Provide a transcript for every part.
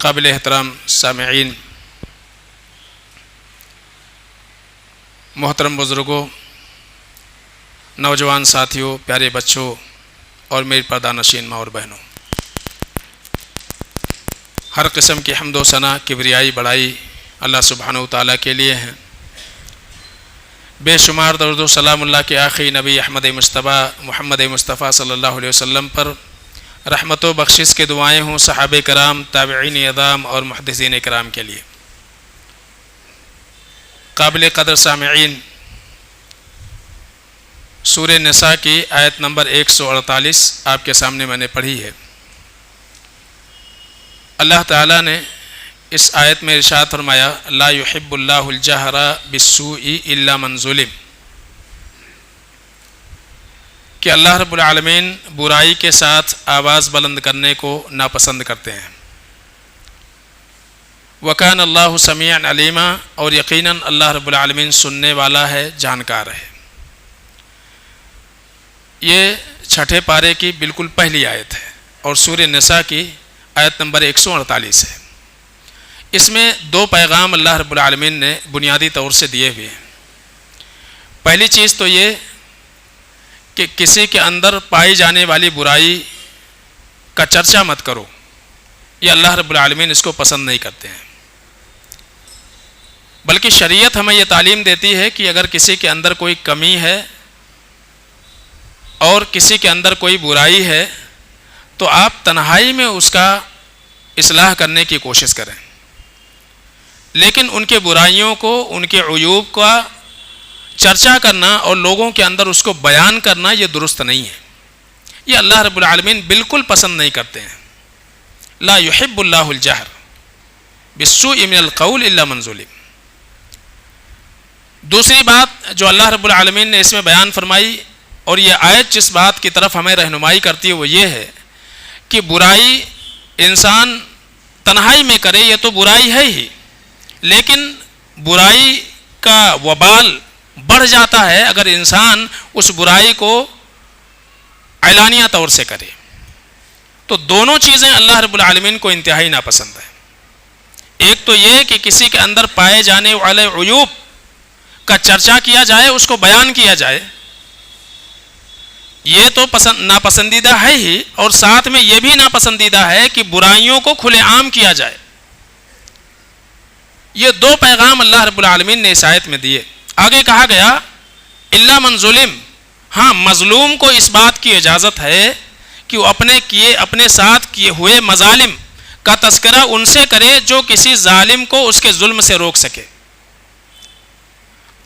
قابل احترام سامعین، محترم بزرگوں، نوجوان ساتھیوں، پیارے بچوں اور میری پردہ نشین ماں اور بہنوں، ہر قسم کی حمد و ثنا، کبریائی، بڑائی اللہ سبحانہ و تعالیٰ کے لیے ہیں۔ بے شمار درود و سلام اللہ کے آخری نبی احمد مصطفیٰ محمد مصطفیٰ صلی اللہ علیہ وسلم پر رحمت و بخشش کے دعائیں ہوں، صحابہ کرام، تابعین اعظام اور محدثین کرام کے لیے۔ قابل قدر سامعین، سورہ نساء کی آیت نمبر 148 آپ کے سامنے میں نے پڑھی ہے۔ اللہ تعالیٰ نے اس آیت میں ارشاد فرمایا، لا يحب اللہ الجہر بالسوء الا من ظلم، کہ اللہ رب العالمین برائی کے ساتھ آواز بلند کرنے کو ناپسند کرتے ہیں۔ وَكَانَ اللَّهُ سَمِيعًا عَلِيمًا، اور یقیناً اللہ رب العالمین سننے والا ہے، جانکار ہے۔ یہ چھٹے پارے کی بالکل پہلی آیت ہے اور سورہ نساء کی آیت نمبر 148 ہے۔ اس میں دو پیغام اللہ رب العالمین نے بنیادی طور سے دیے ہوئے ہیں۔ پہلی چیز تو یہ کہ کسی کے اندر پائی جانے والی برائی کا چرچا مت کرو، یہ اللہ رب العالمین اس کو پسند نہیں کرتے ہیں۔ بلکہ شریعت ہمیں یہ تعلیم دیتی ہے کہ اگر کسی کے اندر کوئی کمی ہے اور کسی کے اندر کوئی برائی ہے تو آپ تنہائی میں اس کا اصلاح کرنے کی کوشش کریں، لیکن ان کے برائیوں کو، ان کے عیوب کا چرچا کرنا اور لوگوں کے اندر اس کو بیان کرنا یہ درست نہیں ہے۔ یہ اللہ رب العالمین بالکل پسند نہیں کرتے ہیں۔ لا يحب اللہ الجہر بالسوء من القول الا من ظلم۔ دوسری بات جو اللہ رب العالمین نے اس میں بیان فرمائی، اور یہ آیت جس بات کی طرف ہمیں رہنمائی کرتی ہے وہ یہ ہے کہ برائی انسان تنہائی میں کرے یہ تو برائی ہے ہی، لیکن برائی کا وبال بڑھ جاتا ہے اگر انسان اس برائی کو اعلانیہ طور سے کرے۔ تو دونوں چیزیں اللہ رب العالمین کو انتہائی ناپسند ہے۔ ایک تو یہ کہ کسی کے اندر پائے جانے والے عیوب کا چرچا کیا جائے، اس کو بیان کیا جائے، یہ تو ناپسندیدہ ہے ہی، اور ساتھ میں یہ بھی ناپسندیدہ ہے کہ برائیوں کو کھلے عام کیا جائے۔ یہ دو پیغام اللہ رب العالمین نے اس آیت میں دیے۔ آگے کہا گیا الا من ظلم، ہاں مظلوم کو اس بات کی اجازت ہے کہ وہ اپنے ساتھ کیے ہوئے مظالم کا تذکرہ ان سے کرے جو کسی ظالم کو اس کے ظلم سے روک سکے۔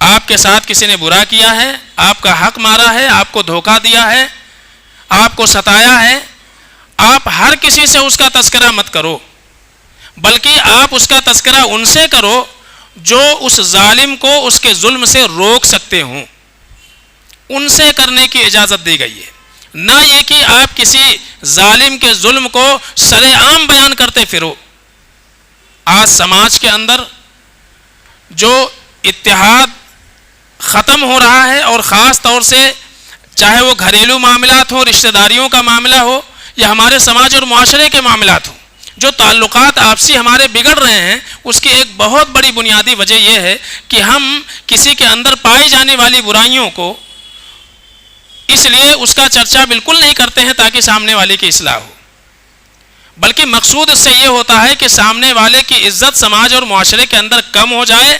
آپ کے ساتھ کسی نے برا کیا ہے، آپ کا حق مارا ہے، آپ کو دھوکہ دیا ہے، آپ کو ستایا ہے، آپ ہر کسی سے اس کا تذکرہ مت کرو، بلکہ آپ اس کا تذکرہ ان سے کرو جو اس ظالم کو اس کے ظلم سے روک سکتے ہوں، ان سے کرنے کی اجازت دی گئی ہے۔ نہ یہ کہ آپ کسی ظالم کے ظلم کو سرے عام بیان کرتے پھرو۔ آج سماج کے اندر جو اتحاد ختم ہو رہا ہے، اور خاص طور سے چاہے وہ گھریلو معاملات ہوں، رشتہ داریوں کا معاملہ ہو، یا ہمارے سماج اور معاشرے کے معاملات ہوں، جو تعلقات آپسی ہمارے بگڑ رہے ہیں، اس کی ایک بہت بڑی بنیادی وجہ یہ ہے کہ ہم کسی کے اندر پائی جانے والی برائیوں کو اس لیے اس کا چرچا بالکل نہیں کرتے ہیں تاکہ سامنے والے کی اصلاح ہو، بلکہ مقصود اس سے یہ ہوتا ہے کہ سامنے والے کی عزت سماج اور معاشرے کے اندر کم ہو جائے،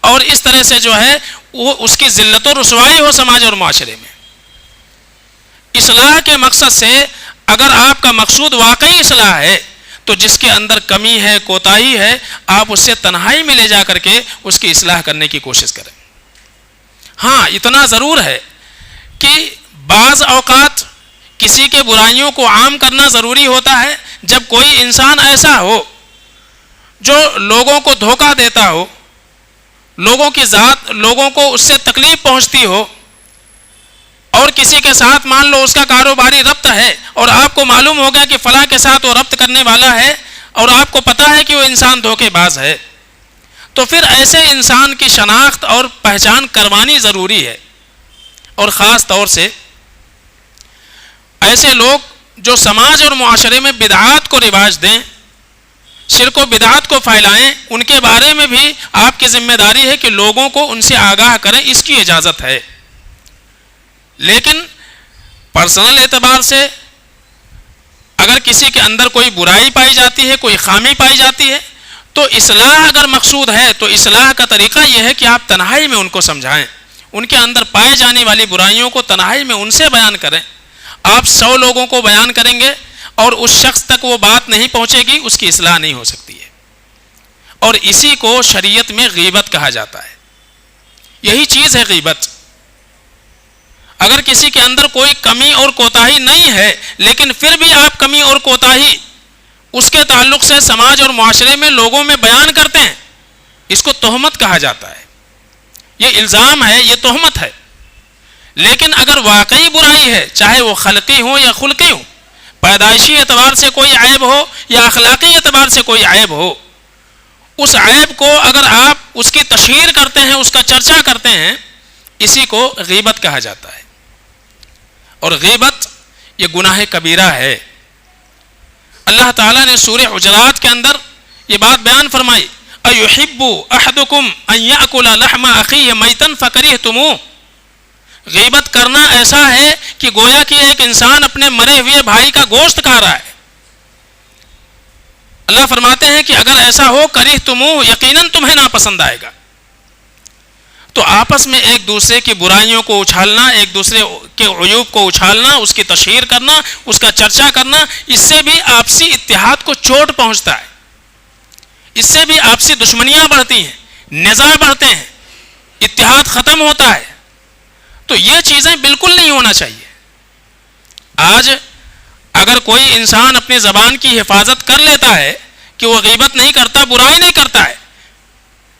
اور اس طرح سے جو ہے وہ اس کی ذلت و رسوائی ہو سماج اور معاشرے میں۔ اصلاح کے مقصد سے اگر آپ کا مقصود واقعی اصلاح ہے تو جس کے اندر کمی ہے، کوتاہی ہے، آپ اس سے تنہائی میں لے جا کر کے اس کی اصلاح کرنے کی کوشش کریں۔ ہاں اتنا ضرور ہے کہ بعض اوقات کسی کے برائیوں کو عام کرنا ضروری ہوتا ہے، جب کوئی انسان ایسا ہو جو لوگوں کو دھوکہ دیتا ہو، لوگوں کو اس سے تکلیف پہنچتی ہو، اور کسی کے ساتھ مان لو اس کا کاروباری ربط ہے اور آپ کو معلوم ہو گیا کہ فلاں کے ساتھ وہ ربط کرنے والا ہے، اور آپ کو پتہ ہے کہ وہ انسان دھوکے باز ہے، تو پھر ایسے انسان کی شناخت اور پہچان کروانی ضروری ہے۔ اور خاص طور سے ایسے لوگ جو سماج اور معاشرے میں بدعات کو رواج دیں، شرک و بدعات کو پھیلائیں، ان کے بارے میں بھی آپ کی ذمہ داری ہے کہ لوگوں کو ان سے آگاہ کریں، اس کی اجازت ہے۔ لیکن پرسنل اعتبار سے اگر کسی کے اندر کوئی برائی پائی جاتی ہے، کوئی خامی پائی جاتی ہے، تو اصلاح اگر مقصود ہے تو اصلاح کا طریقہ یہ ہے کہ آپ تنہائی میں ان کو سمجھائیں، ان کے اندر پائے جانے والی برائیوں کو تنہائی میں ان سے بیان کریں۔ آپ 100 لوگوں کو بیان کریں گے اور اس شخص تک وہ بات نہیں پہنچے گی، اس کی اصلاح نہیں ہو سکتی ہے۔ اور اسی کو شریعت میں غیبت کہا جاتا ہے، یہی چیز ہے غیبت۔ اگر کسی کے اندر کوئی کمی اور کوتاہی نہیں ہے، لیکن پھر بھی آپ کمی اور کوتاہی اس کے تعلق سے سماج اور معاشرے میں لوگوں میں بیان کرتے ہیں، اس کو تہمت کہا جاتا ہے، یہ الزام ہے، یہ تہمت ہے۔ لیکن اگر واقعی برائی ہے، چاہے وہ خلقی ہو یا خلقی ہو، پیدائشی اعتبار سے کوئی عیب ہو یا اخلاقی اعتبار سے کوئی عیب ہو، اس عیب کو اگر آپ اس کی تشہیر کرتے ہیں، اس کا چرچا کرتے ہیں، اسی کو غیبت کہا جاتا ہے۔ اور غیبت یہ گناہ کبیرہ ہے۔ اللہ تعالیٰ نے سورہ حجرات کے اندر یہ بات بیان فرمائی، اَيُحِبُّ أَحَدُكُمْ أَن يَأْكُلَ لَحْمَ أَخِيهِ مَيْتًا فَكَرِهْتُمُوهُ۔ غیبت کرنا ایسا ہے کہ گویا کہ ایک انسان اپنے مرے ہوئے بھائی کا گوشت کھا رہا ہے۔ اللہ فرماتے ہیں کہ اگر ایسا ہو کَرِہْتُمُوهُ، یقیناً تمہیں ناپسند آئے گا۔ تو آپس میں ایک دوسرے کی برائیوں کو اچھالنا، ایک دوسرے کے عیوب کو اچھالنا، اس کی تشہیر کرنا، اس کا چرچا کرنا، اس سے بھی آپسی اتحاد کو چوٹ پہنچتا ہے، اس سے بھی آپسی دشمنیاں بڑھتی ہیں، نزاع بڑھتے ہیں، اتحاد ختم ہوتا ہے۔ تو یہ چیزیں بالکل نہیں ہونا چاہیے۔ آج اگر کوئی انسان اپنی زبان کی حفاظت کر لیتا ہے کہ وہ غیبت نہیں کرتا، برائی نہیں کرتا ہے،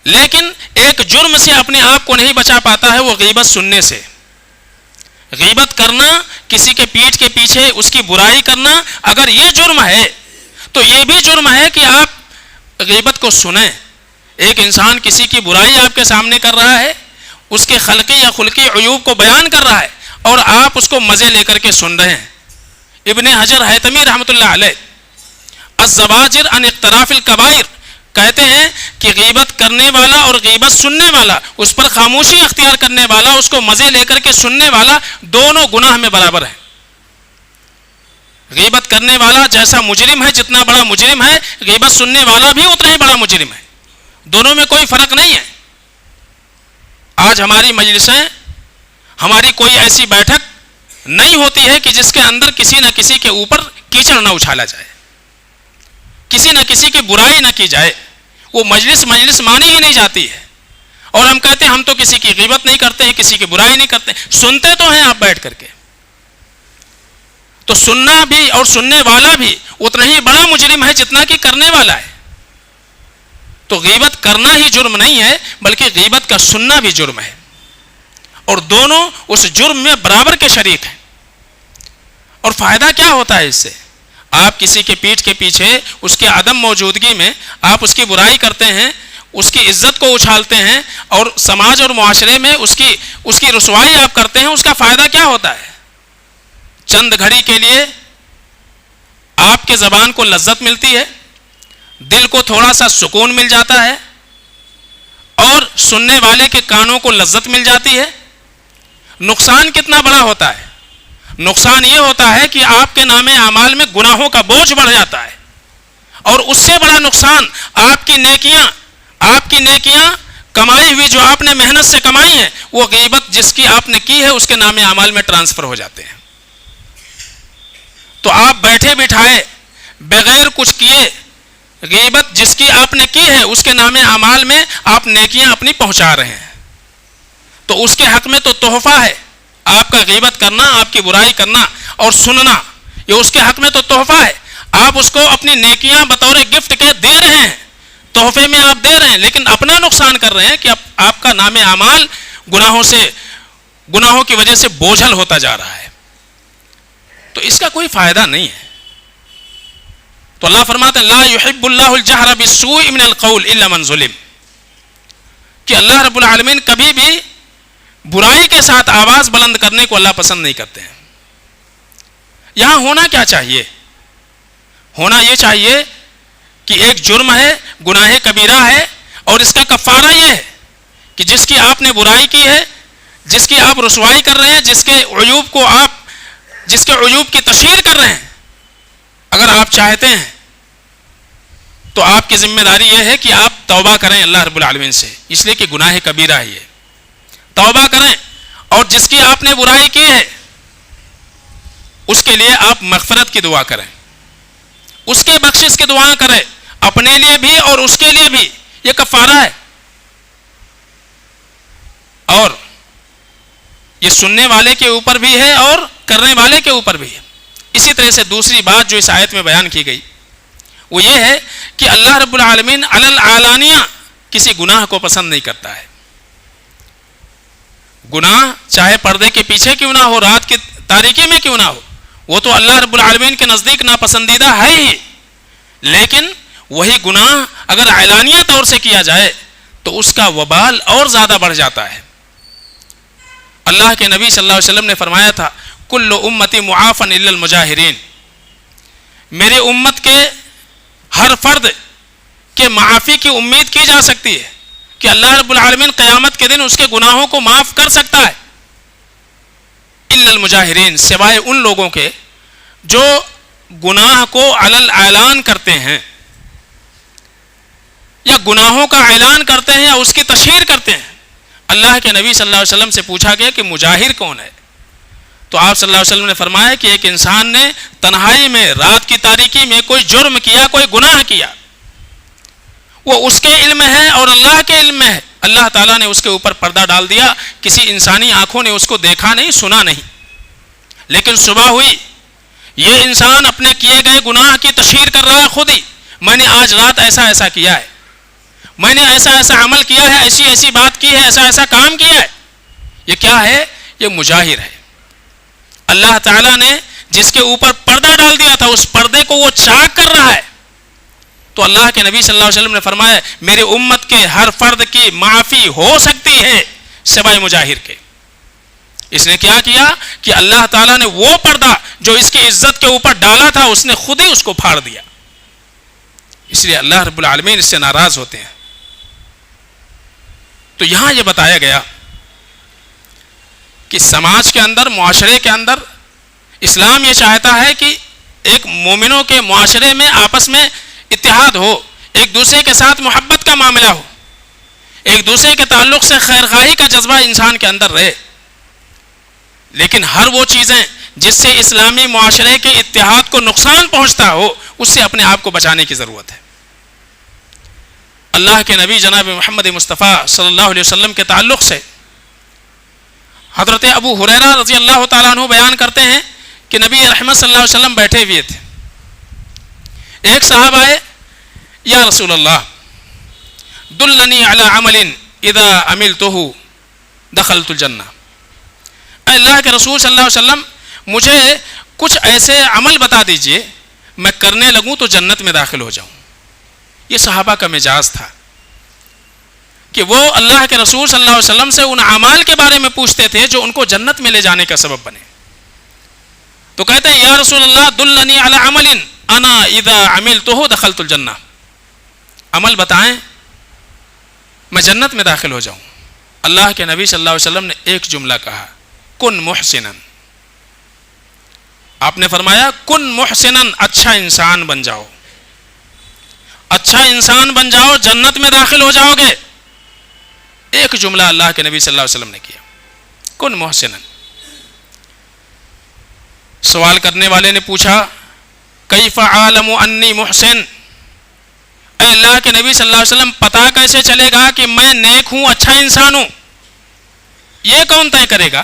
لیکن ایک جرم سے اپنے آپ کو نہیں بچا پاتا ہے، وہ غیبت سننے سے۔ غیبت کرنا، کسی کے پیٹھ کے پیچھے اس کی برائی کرنا، اگر یہ جرم ہے تو یہ بھی جرم ہے کہ آپ غیبت کو سنیں۔ ایک انسان کسی کی برائی آپ کے سامنے کر رہا ہے، اس کے خلقی یا خلقی عیوب کو بیان کر رہا ہے، اور آپ اس کو مزے لے کر کے سن رہے ہیں۔ ابن حجر حیتمی رحمۃ اللہ علیہ الزواجر عن اقتراف الکبائر کہتے ہیں کہ غیبت کرنے والا اور غیبت سننے والا، اس پر خاموشی اختیار کرنے والا، اس کو مزے لے کر کے سننے والا، دونوں گناہ میں برابر ہیں۔ غیبت کرنے والا جیسا مجرم ہے، جتنا بڑا مجرم ہے، غیبت سننے والا بھی اتنا ہی بڑا مجرم ہے، دونوں میں کوئی فرق نہیں ہے۔ آج ہماری مجلسیں، ہماری کوئی ایسی بیٹھک نہیں ہوتی ہے کہ جس کے اندر کسی نہ کسی کے اوپر کیچڑ نہ اچھالا جائے، کسی نہ کسی کی برائی نہ کی جائے، وہ مجلس مانی ہی نہیں جاتی ہے۔ اور ہم کہتے ہیں ہم تو کسی کی غیبت نہیں کرتے ہیں، کسی کی برائی نہیں کرتے، سنتے تو ہیں آپ بیٹھ کر کے۔ تو سننا بھی اور سننے والا بھی اتنا ہی بڑا مجرم ہے جتنا کہ کرنے والا ہے۔ تو غیبت کرنا ہی جرم نہیں ہے، بلکہ غیبت کا سننا بھی جرم ہے، اور دونوں اس جرم میں برابر کے شریک ہیں۔ اور فائدہ کیا ہوتا ہے اس سے؟ آپ کسی کے پیٹھ کے پیچھے، اس کے عدم موجودگی میں آپ اس کی برائی کرتے ہیں، اس کی عزت کو اچھالتے ہیں، اور سماج اور معاشرے میں اس کی رسوائی آپ کرتے ہیں۔ اس کا فائدہ کیا ہوتا ہے؟ چند گھڑی کے لیے آپ کے زبان کو لذت ملتی ہے، دل کو تھوڑا سا سکون مل جاتا ہے، اور سننے والے کے کانوں کو لذت مل جاتی ہے۔ نقصان کتنا بڑا ہوتا ہے؟ نقصان یہ ہوتا ہے کہ آپ کے نامے اعمال میں گناہوں کا بوجھ بڑھ جاتا ہے، اور اس سے بڑا نقصان آپ کی نیکیاں کمائی ہوئی، جو آپ نے محنت سے کمائی ہیں، وہ غیبت جس کی آپ نے کی ہے اس کے نامے اعمال میں ٹرانسفر ہو جاتے ہیں۔ تو آپ بیٹھے بٹھائے بغیر کچھ کیے، غیبت جس کی آپ نے کی ہے اس کے نامے اعمال میں آپ نیکیاں اپنی پہنچا رہے ہیں، تو اس کے حق میں تو تحفہ ہے۔ آپ کا غیبت کرنا، آپ کی برائی کرنا اور سننا، یہ اس کے حق میں تو تحفہ ہے۔ آپ اس کو اپنی نیکیاں بطور گفٹ کے دے رہے ہیں، تحفے میں آپ دے رہے ہیں، لیکن اپنا نقصان کر رہے ہیں کہ آپ کا نام اعمال گناہوں کی وجہ سے بوجھل ہوتا جا رہا ہے۔ تو اس کا کوئی فائدہ نہیں ہے۔ تو اللہ فرماتے ہیں لا يحب اللہ الجہر بالسوء من القول الا من ظلم، کہ اللہ رب العالمین کبھی بھی برائی کے ساتھ آواز بلند کرنے کو اللہ پسند نہیں کرتے ہیں۔ یہاں ہونا کیا چاہیے؟ ہونا یہ چاہیے کہ ایک جرم ہے، گناہ کبیرہ ہے، اور اس کا کفارہ یہ ہے کہ جس کی آپ نے برائی کی ہے، جس کی آپ رسوائی کر رہے ہیں، جس کے عیوب کی تشہیر کر رہے ہیں، اگر آپ چاہتے ہیں تو آپ کی ذمہ داری یہ ہے کہ آپ توبہ کریں اللہ رب العالمین سے، اس لیے کہ گناہ کبیرہ ہے یہ، توبہ کریں، اور جس کی آپ نے برائی کی ہے اس کے لیے آپ مغفرت کی دعا کریں، اس کے بخشش کی دعا کریں، اپنے لیے بھی اور اس کے لیے بھی، یہ کفارہ ہے۔ اور یہ سننے والے کے اوپر بھی ہے اور کرنے والے کے اوپر بھی ہے۔ اسی طرح سے دوسری بات جو اس آیت میں بیان کی گئی وہ یہ ہے کہ اللہ رب العالمین علی العلانیہ کسی گناہ کو پسند نہیں کرتا ہے۔ گناہ چاہے پردے کے پیچھے کیوں نہ ہو، رات کی تاریکی میں کیوں نہ ہو، وہ تو اللہ رب العالمین کے نزدیک ناپسندیدہ ہے ہی، لیکن وہی گناہ اگر اعلانیہ طور سے کیا جائے تو اس کا وبال اور زیادہ بڑھ جاتا ہے۔ اللہ کے نبی صلی اللہ علیہ وسلم نے فرمایا تھا کل امتی معافن الا المجاہرین، میرے امت کے ہر فرد کے معافی کی امید کی جا سکتی ہے کہ اللہ رب العالمین قیامت کے دن اس کے گناہوں کو معاف کر سکتا ہے، الا المجاہرین، سوائے ان لوگوں کے جو گناہ کو علی الاعلان کرتے ہیں، یا گناہوں کا اعلان کرتے ہیں یا اس کی تشہیر کرتے ہیں۔ اللہ کے نبی صلی اللہ علیہ وسلم سے پوچھا گیا کہ مجاہر کون ہے؟ تو آپ صلی اللہ علیہ وسلم نے فرمایا کہ ایک انسان نے تنہائی میں رات کی تاریکی میں کوئی جرم کیا، کوئی گناہ کیا، وہ اس کے علم ہے اور اللہ کے علم میں ہے، اللہ تعالیٰ نے اس کے اوپر پردہ ڈال دیا، کسی انسانی آنکھوں نے اس کو دیکھا نہیں، سنا نہیں، لیکن صبح ہوئی یہ انسان اپنے کیے گئے گناہ کی تشہیر کر رہا ہے خود ہی، میں نے آج رات ایسا ایسا کیا ہے، میں نے ایسا ایسا عمل کیا ہے، ایسی ایسی بات کی ہے، ایسا ایسا کام کیا ہے۔ یہ کیا ہے؟ یہ مجاہر ہے۔ اللہ تعالیٰ نے جس کے اوپر پردہ ڈال دیا تھا اس پردے کو وہ چاک کر رہا ہے۔ تو اللہ کے نبی صلی اللہ علیہ وسلم نے فرمایا میرے امت کے ہر فرد کی معافی ہو سکتی ہے سوائے مجاہر کے۔ اس نے کیا کیا کہ اللہ تعالیٰ نے وہ پردہ جو اس کی عزت کے اوپر ڈالا تھا اس نے خود ہی اس کو پھاڑ دیا، اس لیے اللہ رب العالمین اس سے ناراض ہوتے ہیں۔ تو یہاں یہ بتایا گیا کہ سماج کے اندر، معاشرے کے اندر اسلام یہ چاہتا ہے کہ ایک مومنوں کے معاشرے میں آپس میں اتحاد ہو، ایک دوسرے کے ساتھ محبت کا معاملہ ہو، ایک دوسرے کے تعلق سے خیر خواہی کا جذبہ انسان کے اندر رہے، لیکن ہر وہ چیزیں جس سے اسلامی معاشرے کے اتحاد کو نقصان پہنچتا ہو اس سے اپنے آپ کو بچانے کی ضرورت ہے۔ اللہ کے نبی جناب محمد مصطفیٰ صلی اللہ علیہ وسلم کے تعلق سے حضرت ابو ہریرہ رضی اللہ تعالیٰ عنہ بیان کرتے ہیں کہ نبی رحمت صلی اللہ علیہ وسلم بیٹھے ہوئے تھے، ایک صاحب آئے، یا رسول اللہ دلنی علی عمل اذا عملتہ دخلت الجنہ، اے اللہ کے رسول صلی اللہ علیہ وسلم مجھے کچھ ایسے عمل بتا دیجئے میں کرنے لگوں تو جنت میں داخل ہو جاؤں۔ یہ صحابہ کا مزاج تھا کہ وہ اللہ کے رسول صلی اللہ علیہ وسلم سے ان اعمال کے بارے میں پوچھتے تھے جو ان کو جنت میں لے جانے کا سبب بنے۔ تو کہتے ہیں یا رسول اللہ دلنی علی عمل انا اذا عملتہ دخلت الجنہ، عمل بتائیں میں جنت میں داخل ہو جاؤں۔ اللہ کے نبی صلی اللہ علیہ وسلم نے ایک جملہ کہا، کن محسنا، آپ نے فرمایا کن محسنا، اچھا انسان بن جاؤ، اچھا انسان بن جاؤ، جنت میں داخل ہو جاؤ گے۔ ایک جملہ اللہ کے نبی صلی اللہ علیہ وسلم نے کیا، کن محسنا۔ سوال کرنے والے نے پوچھا کیف اعلم انی محسن، اے اللہ کے نبی صلی اللہ علیہ وسلم پتہ کیسے چلے گا کہ میں نیک ہوں، اچھا انسان ہوں؟ یہ کون طے کرے گا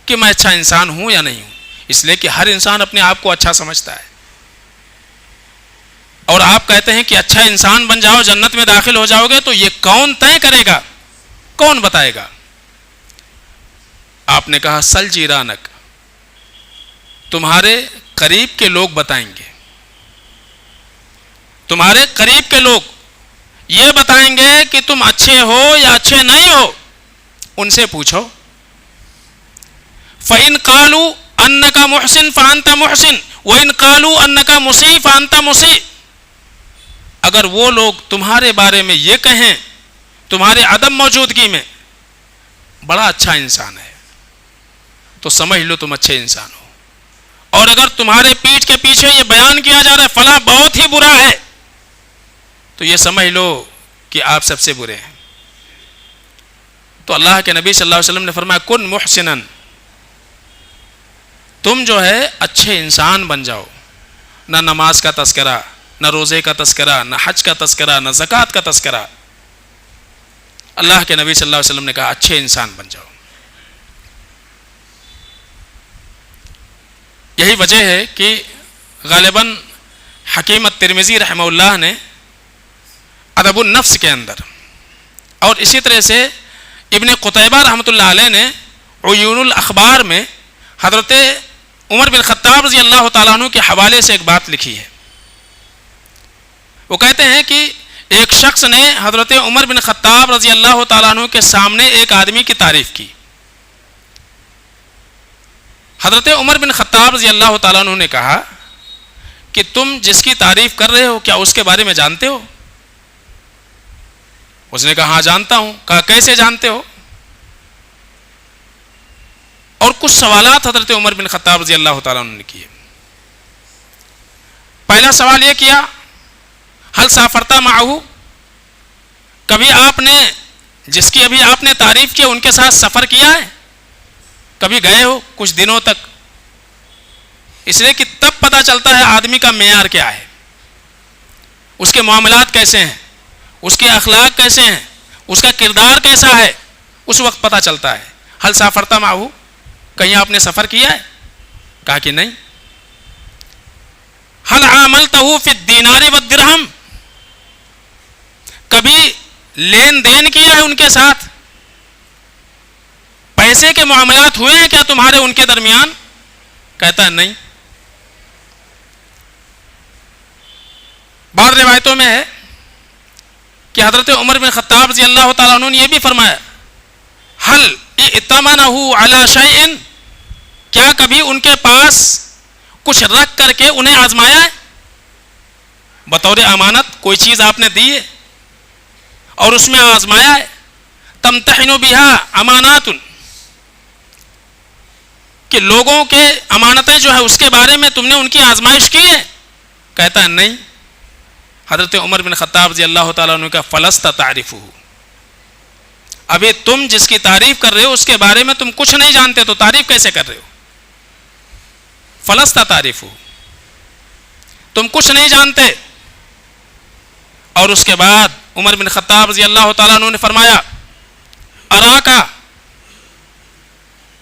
کہ میں اچھا انسان ہوں یا نہیں ہوں؟ اس لیے کہ ہر انسان اپنے آپ کو اچھا سمجھتا ہے، اور آپ کہتے ہیں کہ اچھا انسان بن جاؤ جنت میں داخل ہو جاؤ گے، تو یہ کون طے کرے گا، کون بتائے گا؟ آپ نے کہا سل جیرانک، تمہارے قریب کے لوگ بتائیں گے، تمہارے قریب کے لوگ یہ بتائیں گے کہ تم اچھے ہو یا اچھے نہیں ہو، ان سے پوچھو۔ فَإِنْ قَالُوا أَنَّكَ مُحْسِن فَأَنْتَ مُحْسِن وَإِنْ قَالُوا أَنَّكَ مُسِيء فَأَنْتَ مُسِيء، اگر وہ لوگ تمہارے بارے میں یہ کہیں تمہارے عدم موجودگی میں بڑا اچھا انسان ہے، تو سمجھ لو تم اچھے انسان ہو، اور اگر تمہارے پیٹھ کے پیچھے یہ بیان کیا جا رہا ہے فلاں بہت ہی برا ہے، تو یہ سمجھ لو کہ آپ سب سے برے ہیں۔ تو اللہ کے نبی صلی اللہ علیہ وسلم نے فرمایا کن محسنن، تم جو ہے اچھے انسان بن جاؤ، نہ نماز کا تذکرہ، نہ روزے کا تذکرہ، نہ حج کا تذکرہ، نہ زکوٰۃ کا تذکرہ۔ اللہ کے نبی صلی اللہ علیہ وسلم نے کہا اچھے انسان بن جاؤ۔ یہی وجہ ہے کہ غالباً حکیم الترمذی رحمہ اللہ نے ادب النفس کے اندر، اور اسی طرح سے ابن قتیبہ رحمۃ اللہ علیہ نے عیون الاخبار میں حضرت عمر بن خطاب رضی اللہ تعالیٰ عنہ کے حوالے سے ایک بات لکھی ہے۔ وہ کہتے ہیں کہ ایک شخص نے حضرت عمر بن خطاب رضی اللہ تعالیٰ عنہ کے سامنے ایک آدمی کی تعریف کی۔ حضرت عمر بن خطاب رضی اللہ تعالیٰ عنہ نے کہا کہ تم جس کی تعریف کر رہے ہو کیا اس کے بارے میں جانتے ہو؟ اس نے کہا ہاں جانتا ہوں۔ کہا کیسے جانتے ہو؟ اور کچھ سوالات حضرت عمر بن خطاب رضی اللہ تعالیٰ عنہ نے کیے۔ پہلا سوال یہ کیا حل سافرتا معہو، کبھی آپ نے جس کی ابھی آپ نے تعریف کی ان کے ساتھ سفر کیا ہے؟ کبھی گئے ہو کچھ دنوں تک؟ اس لیے کہ تب پتہ چلتا ہے آدمی کا معیار کیا ہے، اس کے معاملات کیسے ہیں، اس کے اخلاق کیسے ہیں، اس کا کردار کیسا ہے، اس وقت پتہ چلتا ہے۔ حل سافرتا معہو، کہیں آپ نے سفر کیا ہے؟ کہا کہ نہیں۔ حل عاملتہ فی الدینار والدرہم، کبھی لین دین کیا ہے ان کے ساتھ، پیسے کے معاملات ہوئے ہیں کیا تمہارے ان کے درمیان؟ کہتا ہے نہیں۔ بعض روایتوں میں ہے کہ حضرت عمر بن خطاب رضی اللہ تعالیٰ عنہ نے یہ بھی فرمایا حل ائتمنہ علی شیء، کیا کبھی ان کے پاس کچھ رکھ کر کے انہیں آزمایا ہے؟ بطور امانت کوئی چیز آپ نے دی ہے اور اس میں آزمایا ہے۔ تمتحن بہا امانات، کہ لوگوں کے امانتیں جو ہے اس کے بارے میں تم نے ان کی آزمائش کی ہے؟ کہتا ہے نہیں۔ حضرت عمر بن خطاب رضی اللہ تعالیٰ عنہ کا فلست تعریفہ، ابھی تم جس کی تعریف کر رہے ہو اس کے بارے میں تم کچھ نہیں جانتے تو تعریف کیسے کر رہے ہو؟ فلست تعریفہ، تم کچھ نہیں جانتے۔ اور اس کے بعد عمر بن خطاب رضی اللہ تعالیٰ عنہ نے فرمایا اراکا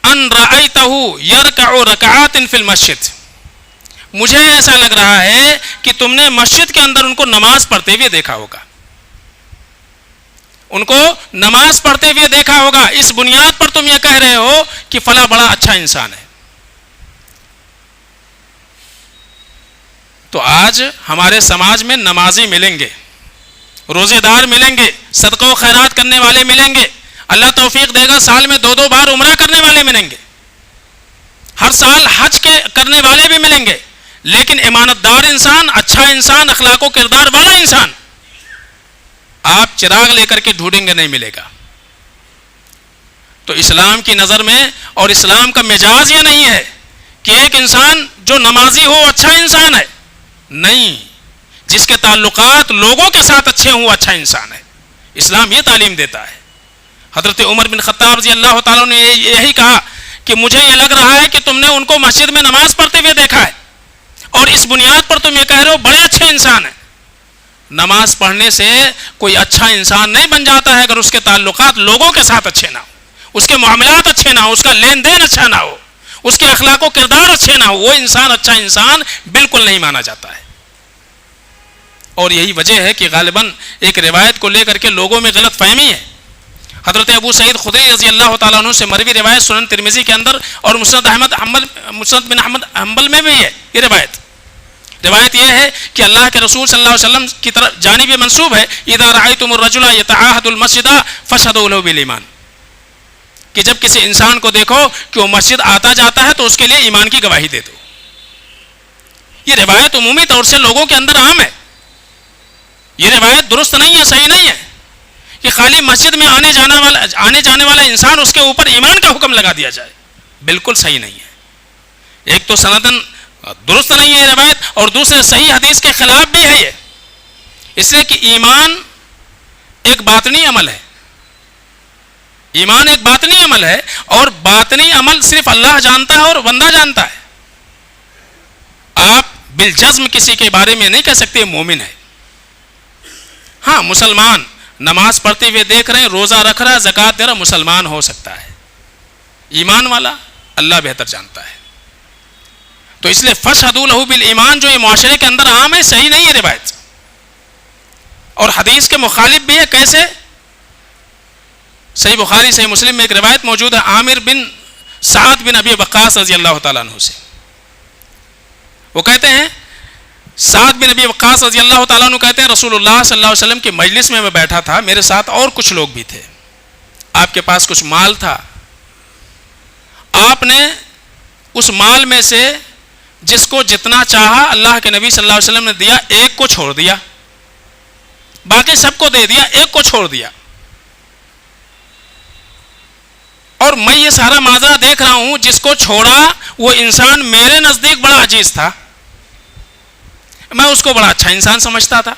ان رأیتہ یرکع رکعات فی المسجد، مجھے ایسا لگ رہا ہے کہ تم نے مسجد کے اندر ان کو نماز پڑھتے ہوئے دیکھا ہوگا، ان کو نماز پڑھتے ہوئے دیکھا ہوگا، اس بنیاد پر تم یہ کہہ رہے ہو کہ فلاں بڑا اچھا انسان ہے۔ تو آج ہمارے سماج میں نمازی ملیں گے، روزے دار ملیں گے، صدقہ و خیرات کرنے والے ملیں گے، اللہ توفیق دے گا سال میں 2 بار عمرہ کرنے والے ملیں گے، ہر سال حج کے کرنے والے بھی ملیں گے، لیکن امانت دار انسان، اچھا انسان، اخلاق و کردار والا انسان آپ چراغ لے کر کے ڈھونڈیں گے نہیں ملے گا۔ تو اسلام کی نظر میں اور اسلام کا مزاج یہ نہیں ہے کہ ایک انسان جو نمازی ہو اچھا انسان ہے، نہیں، جس کے تعلقات لوگوں کے ساتھ اچھے ہوں وہ اچھا انسان ہے۔ اسلام یہ تعلیم دیتا ہے۔ حضرت عمر بن خطاب رضی اللہ تعالیٰ نے یہی کہا کہ مجھے یہ لگ رہا ہے کہ تم نے ان کو مسجد میں نماز پڑھتے ہوئے دیکھا ہے اور اس بنیاد پر تم یہ کہہ رہے ہو بڑے اچھے انسان ہیں۔ نماز پڑھنے سے کوئی اچھا انسان نہیں بن جاتا ہے اگر اس کے تعلقات لوگوں کے ساتھ اچھے نہ ہو، اس کے معاملات اچھے نہ ہو، اس کا لین دین اچھا نہ ہو، اس کے اخلاق و کردار اچھے نہ ہو، وہ انسان اچھا انسان بالکل نہیں مانا جاتا ہے۔ اور یہی وجہ ہے کہ غالباً ایک روایت کو لے کر کے لوگوں میں غلط فہمی ہے۔ حضرت ابو سعید خدری رضی اللہ تعالیٰ عنہ سے مروی روایت سنن ترمذی کے اندر اور مسند بن احمد حنبل میں بھی ہے یہ روایت یہ ہے کہ اللہ کے رسول صلی اللہ علیہ وسلم کی طرف جانب یہ منسوب ہے اذا رأیتم الرجل یتعاہد المسجد فاشہدوا لہ بالایمان، کہ جب کسی انسان کو دیکھو کہ وہ مسجد آتا جاتا ہے تو اس کے لیے ایمان کی گواہی دے دو۔ یہ روایت عمومی طور سے لوگوں کے اندر عام ہے، یہ روایت درست نہیں ہے، صحیح نہیں ہے کہ خالی مسجد میں آنے جانے والا انسان اس کے اوپر ایمان کا حکم لگا دیا جائے، بالکل صحیح نہیں ہے۔ ایک تو سندن درست نہیں ہے روایت، اور دوسرے صحیح حدیث کے خلاف بھی ہے یہ، اس لیے کہ ایمان ایک باطنی عمل ہے، ایمان ایک باطنی عمل ہے، اور باطنی عمل صرف اللہ جانتا ہے اور بندہ جانتا ہے۔ آپ بالجزم کسی کے بارے میں نہیں کہہ سکتے مومن ہے۔ ہاں، مسلمان نماز پڑھتے ہوئے دیکھ رہے ہیں، روزہ رکھ رہا ہے، زکوٰۃ دے رہا، مسلمان ہو سکتا ہے، ایمان والا اللہ بہتر جانتا ہے۔ تو اس لیے فشہدوا لہ بالایمان جو یہ معاشرے کے اندر عام ہے، صحیح نہیں ہے روایت، اور حدیث کے مخالف بھی ہے۔ کیسے؟ صحیح بخاری صحیح مسلم میں ایک روایت موجود ہے عامر بن سعد بن ابی وقاص رضی اللہ تعالیٰ عنہ سے، وہ کہتے ہیں، سعد بن ابی وقاص رضی اللہ تعالیٰ عنہ کہتے ہیں رسول اللہ صلی اللہ علیہ وسلم کی مجلس میں بیٹھا تھا، میرے ساتھ اور کچھ لوگ بھی تھے، آپ کے پاس کچھ مال تھا، آپ نے اس مال میں سے جس کو جتنا چاہا اللہ کے نبی صلی اللہ علیہ وسلم نے دیا، ایک کو چھوڑ دیا، باقی سب کو دے دیا، ایک کو چھوڑ دیا۔ اور میں یہ سارا ماجرا دیکھ رہا ہوں، جس کو چھوڑا وہ انسان میرے نزدیک بڑا عزیز تھا، میں اس کو بڑا اچھا انسان سمجھتا تھا۔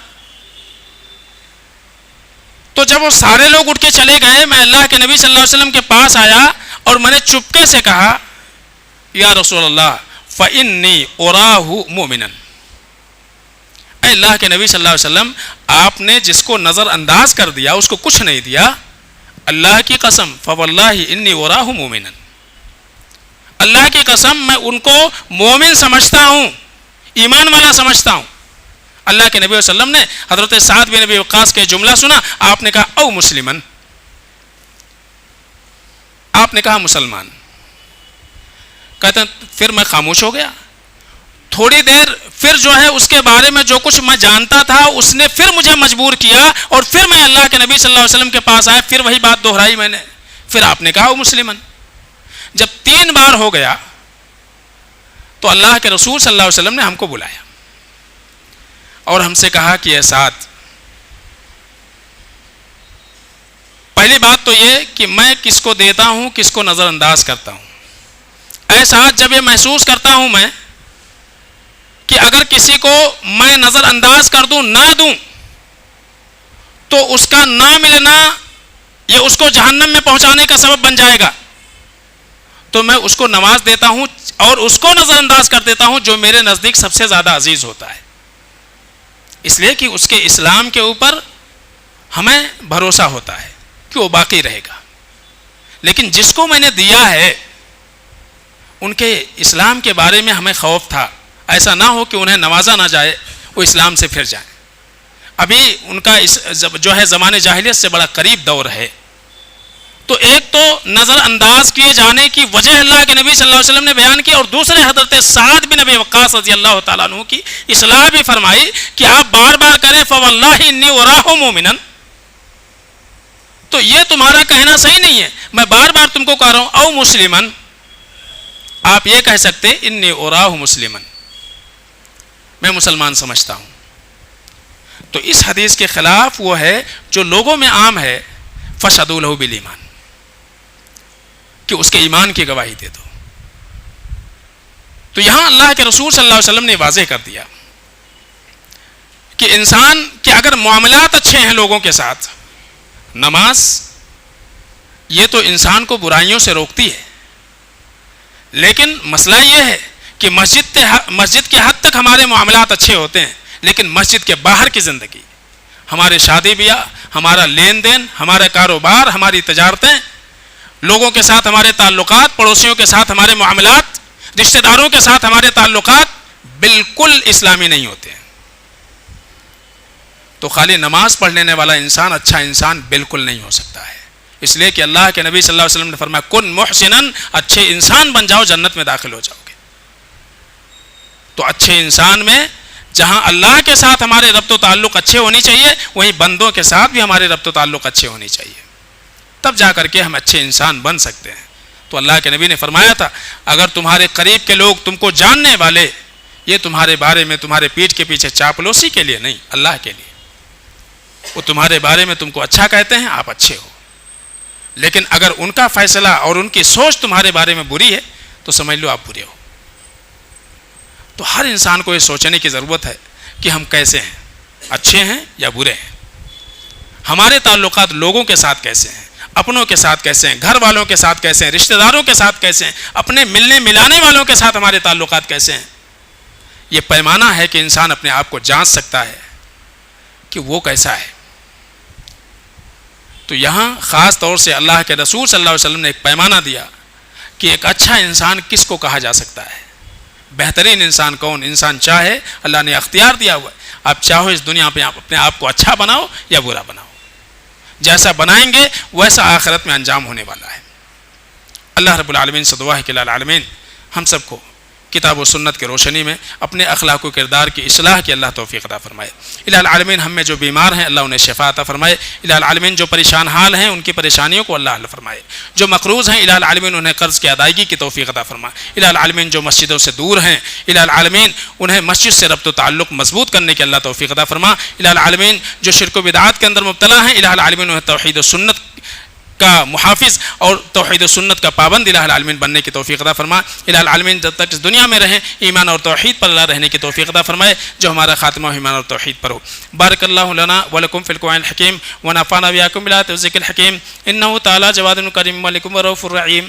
تو جب وہ سارے لوگ اٹھ کے چلے گئے، میں اللہ کے نبی صلی اللہ علیہ وسلم کے پاس آیا اور میں نے چپکے سے کہا، یا رسول اللہ فإنی أراه مؤمنا، اے اللہ کے نبی صلی اللہ علیہ وسلم، آپ نے جس کو نظر انداز کر دیا، اس کو کچھ نہیں دیا، اللہ کی قسم فواللہ انی أراه مؤمنا، اللہ کی قسم میں ان کو مومن سمجھتا ہوں، ایمان والا سمجھتا ہوں۔ اللہ کے نبی صلی اللہ علیہ وسلم نے حضرت سعد بن ابی وقاص کے جملہ سنا، آپ نے کہا او مسلمن، آپ نے کہا مسلمان۔ کہتے ہیں پھر میں خاموش ہو گیا، تھوڑی دیر پھر جو ہے اس کے بارے میں جو کچھ میں جانتا تھا اس نے پھر مجھے مجبور کیا، اور پھر میں اللہ کے نبی صلی اللہ علیہ وسلم کے پاس آیا، پھر وہی بات دہرائی میں نے، پھر آپ نے کہا او مسلمن۔ جب 3 بار ہو گیا تو اللہ کے رسول صلی اللہ علیہ وسلم نے ہم کو بلایا اور ہم سے کہا کہ اے سعد، پہلی بات تو یہ کہ میں کس کو دیتا ہوں، کس کو نظر انداز کرتا ہوں۔ اے سعد، جب یہ محسوس کرتا ہوں میں کہ اگر کسی کو میں نظر انداز کر دوں، نہ دوں، تو اس کا نہ ملنا یہ اس کو جہنم میں پہنچانے کا سبب بن جائے گا، تو میں اس کو نواز دیتا ہوں اور اس کو نظر انداز کر دیتا ہوں جو میرے نزدیک سب سے زیادہ عزیز ہوتا ہے، اس لیے کہ اس کے اسلام کے اوپر ہمیں بھروسہ ہوتا ہے کہ وہ باقی رہے گا۔ لیکن جس کو میں نے دیا ہے ان کے اسلام کے بارے میں ہمیں خوف تھا، ایسا نہ ہو کہ انہیں نوازا نہ جائے، وہ اسلام سے پھر جائیں۔ ابھی ان کا جو ہے زمانے جاہلیت سے بڑا قریب دور ہے، تو ایک تو نظر انداز کیے جانے کی وجہ اللہ کے نبی صلی اللہ علیہ وسلم نے بیان کی، اور دوسرے حضرت سعد بن ابی وقاص رضی اللہ تعالیٰ عنہ کی اصلاح بھی فرمائی کہ آپ بار بار کریں فواللہ انی أراه مؤمنا، تو یہ تمہارا کہنا صحیح نہیں ہے، میں بار بار تم کو کہہ رہا ہوں او مسلمن، آپ یہ کہہ سکتے انی أراه مسلمن، میں مسلمان سمجھتا ہوں۔ تو اس حدیث کے خلاف وہ ہے جو لوگوں میں عام ہے، فشہدوا لہ بالایمان، کہ اس کے ایمان کی گواہی دے دو۔ تو یہاں اللہ کے رسول صلی اللہ علیہ وسلم نے واضح کر دیا کہ انسان کے اگر معاملات اچھے ہیں لوگوں کے ساتھ، نماز یہ تو انسان کو برائیوں سے روکتی ہے، لیکن مسئلہ یہ ہے کہ مسجد کے حد تک ہمارے معاملات اچھے ہوتے ہیں، لیکن مسجد کے باہر کی زندگی، ہمارے شادی بیاہ، ہمارا لین دین، ہمارا کاروبار، ہماری تجارتیں، لوگوں کے ساتھ ہمارے تعلقات، پڑوسیوں کے ساتھ ہمارے معاملات، رشتہ داروں کے ساتھ ہمارے تعلقات بالکل اسلامی نہیں ہوتے ہیں۔ تو خالی نماز پڑھ لینے والا انسان اچھا انسان بالکل نہیں ہو سکتا ہے، اس لیے کہ اللہ کے نبی صلی اللہ علیہ وسلم نے فرمایا کن محسنن، اچھے انسان بن جاؤ جنت میں داخل ہو جاؤ گے۔ تو اچھے انسان میں جہاں اللہ کے ساتھ ہمارے ربط و تعلق اچھے ہونی چاہیے، وہیں بندوں کے ساتھ بھی ہمارے ربط و تعلق اچھے ہونی چاہیے، تب جا کر کے ہم اچھے انسان بن سکتے ہیں۔ تو اللہ کے نبی نے فرمایا تھا اگر تمہارے قریب کے لوگ تم کو جاننے والے یہ تمہارے بارے میں تمہارے پیٹھ کے پیچھے چاپلوسی کے لیے نہیں، اللہ کے لیے وہ تمہارے بارے میں تم کو اچھا کہتے ہیں، آپ اچھے ہو، لیکن اگر ان کا فیصلہ اور ان کی سوچ تمہارے بارے میں بری ہے تو سمجھ لو آپ برے ہو۔ تو ہر انسان کو یہ سوچنے کی ضرورت ہے کہ ہم کیسے ہیں، اچھے ہیں یا برے ہیں، ہمارے تعلقات لوگوں کے ساتھ کیسے ہیں، اپنوں کے ساتھ کیسے ہیں، گھر والوں کے ساتھ کیسے ہیں، رشتہ داروں کے ساتھ کیسے ہیں، اپنے ملنے ملانے والوں کے ساتھ ہمارے تعلقات کیسے ہیں۔ یہ پیمانہ ہے کہ انسان اپنے آپ کو جانچ سکتا ہے کہ وہ کیسا ہے۔ تو یہاں خاص طور سے اللہ کے رسول صلی اللہ علیہ وسلم نے ایک پیمانہ دیا کہ ایک اچھا انسان کس کو کہا جا سکتا ہے، بہترین انسان کون؟ انسان چاہے، اللہ نے اختیار دیا ہوا ہے، آپ چاہو اس دنیا پہ آپ اپنے آپ کو اچھا بناؤ یا برا بناؤ، جیسا بنائیں گے ویسا آخرت میں انجام ہونے والا ہے۔ اللہ رب العالمین سے دعا ہے کہ العالمین ہم سب کو کتاب و سنت کے روشنی میں اپنے اخلاق و کردار کی اصلاح کی اللہ توفیق عطا فرمائے۔ العالمین ہم میں جو بیمار ہیں اللہ انہیں شفا عطا فرمائے۔ العالمین جو پریشان حال ہیں ان کی پریشانیوں کو اللہ حل فرمائے۔ جو مقروض ہیں العالمین انہیں قرض کی ادائیگی کی توفیق عطا فرمائے۔ العالمین جو مسجدوں سے دور ہیں العالمین انہیں مسجد سے ربط و تعلق مضبوط کرنے کی اللہ توفیق عطا فرما۔ العالمین جو شرک و بدعات کے اندر مبتلا ہیں العالمین انہیں توحید و سنت کا محافظ اور توحید و سنت کا پابند الہ العالمین بننے کی توفیق عطا فرما۔ الہ العالمین جب تک اس دنیا میں رہیں ایمان اور توحید پر اللہ رہنے کی توفیق عطا فرمائے، جو ہمارا خاتمہ ایمان اور توحید پر ہو۔ بارک اللہ لنا ولکم فی القرآن الحکیم ونفعنا وإياکم بالآیات والذکر الحکیم، انہ تعالی جواد کریم ملک رؤوف الرحیم۔